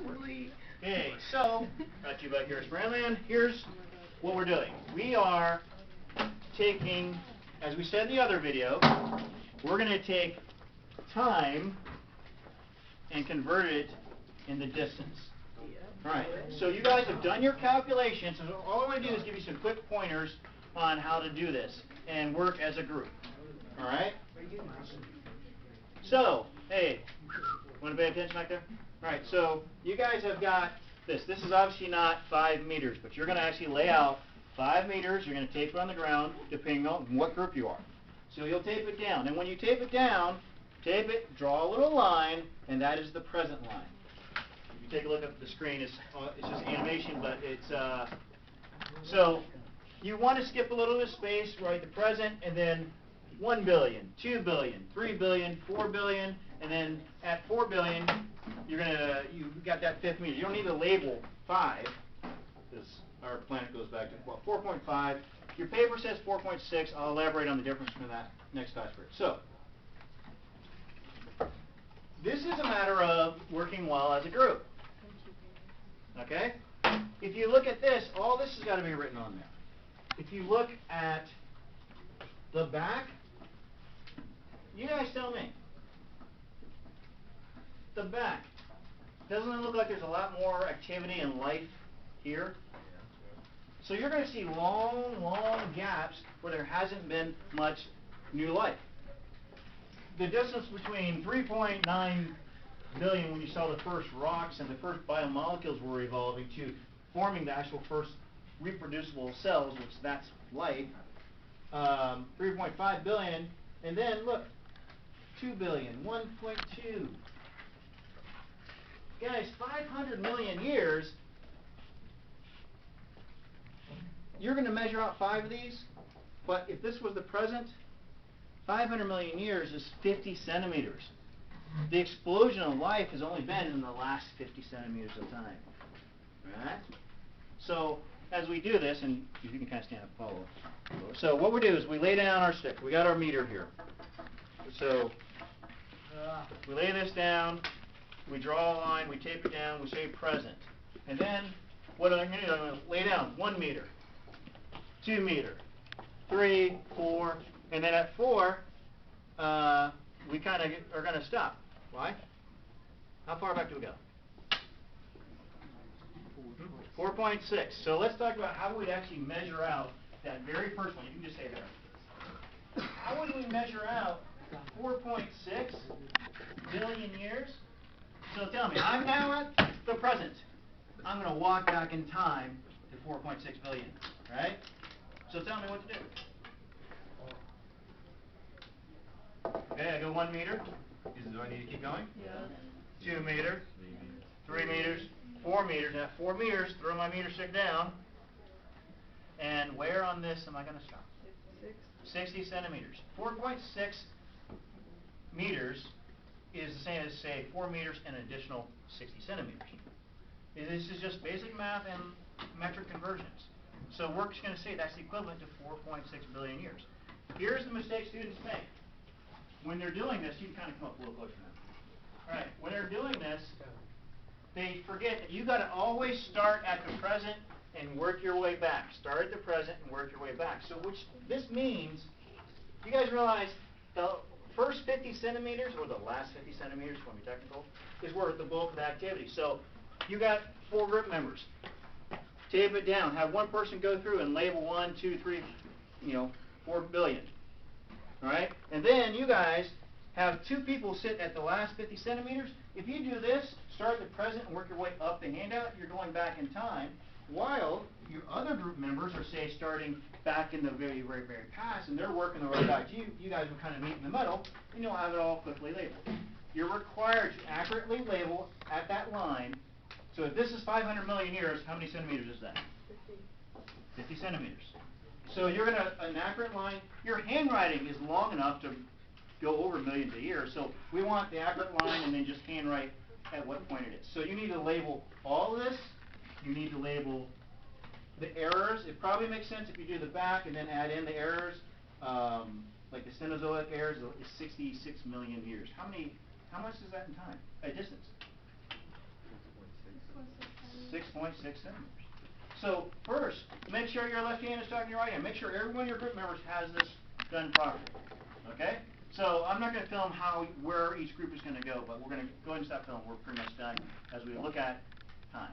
Okay, so, brought to you by Harris Brandland. Here's what we're doing. We are taking, as we said in the other video, we're going to take time and convert it into distance. Alright, so you guys have done your calculations, and all I want to do is give you some quick pointers on how to do this and work as a group. Alright? So, hey, want to pay attention back there? Alright, so you guys have got this. This is obviously not 5 meters, but you're going to actually lay out 5 meters. You're going to tape it on the ground, depending on what group you are. So you'll tape it down. And when you tape it down, tape it, draw a little line, and that is the present line. If you take a look at the screen, it's just animation, but it's, so you want to skip a little bit of space, write the present, and then 1 billion, 2 billion, 3 billion, 4 billion, and then at 4 billion, you've got that fifth meter. You don't need to label 5, because our planet goes back to, well, 4.5. Your paper says 4.6. I'll elaborate on the difference from that next class period. So, this is a matter of working well as a group. Okay? If you look at this, all this has got to be written on there. If you look at the back, you guys tell me. The back. Doesn't it look like there's a lot more activity and life here? So you're going to see long, long gaps where there hasn't been much new life. The distance between 3.9 billion when you saw the first rocks and the first biomolecules were evolving to forming the actual first reproducible cells, which that's life, 3.5 billion, and then look, 2 billion, 1.2. Guys, 500 million years, you're going to measure out 5 of these, but if this was the present, 500 million years is 50 centimeters. The explosion of life has only been in the last 50 centimeters of time. Alright? So, as we do this, and you can kind of stand up and follow. So, what we do is we lay down our stick. We got our meter here. So, we lay this down, we draw a line, we tape it down, we say present. And then, what I'm going to do, I'm going to lay down 1 meter, 2 meter, 3, 4, and then at 4, we kind of are going to stop. Why? How far back do we go? 4.6. So let's talk about how we'd actually measure out that very first one. You can just say there. How would we measure out 4.6 billion years? So tell me, I'm now at the present. I'm going to walk back in time to 4.6 billion, right? So tell me what to do. Okay, I go 1 meter. Do I need to keep going? Yeah. 2 meters, 3 meters, 4 meters. At 4 meters, throw my meter stick down. And where on this am I going to stop? 60 centimeters. 4.6 meters is the same as, say, 4 meters and an additional 60 centimeters. This is just basic math and metric conversions. So we're just going to say that's equivalent to 4.6 billion years. Here's the mistake students make. When they're doing this, you can kind of come up a little closer now. Alright, when they're doing this, they forget that you've got to always start at the present and work your way back. Start at the present and work your way back. So which this means, you guys realize the first 50 centimeters, or the last 50 centimeters, to be technical, is where the bulk of the activity. So you got 4 group members. Tape it down. Have one person go through and label 1, 2, 3, 4 billion. Alright? And then you guys have 2 people sit at the last 50 centimeters. If you do this, start at the present and work your way up the handout, you're going back in time, while your other group members are, say, starting back in the very, very, very past, and they're working their way back to you. You guys will kind of meet in the middle, and you'll have it all quickly labeled. You're required to accurately label at that line. So if this is 500 million years, how many centimeters is that? 50 centimeters. So you're going to, an accurate line, your handwriting is long enough to go over millions of years. So we want the accurate line and then just handwrite at what point it is. So you need to label all of this. You need to label the errors. It probably makes sense if you do the back and then add in the errors. Like the Cenozoic errors is 66 million years. How much is that in time? Distance? 6.6 centimeters. So first, make sure your left hand is talking to your right hand. Make sure every one of your group members has this done properly. Okay? So I'm not going to film where each group is going to go, but we're going to go ahead and stop filming. We're pretty much done as we look at time.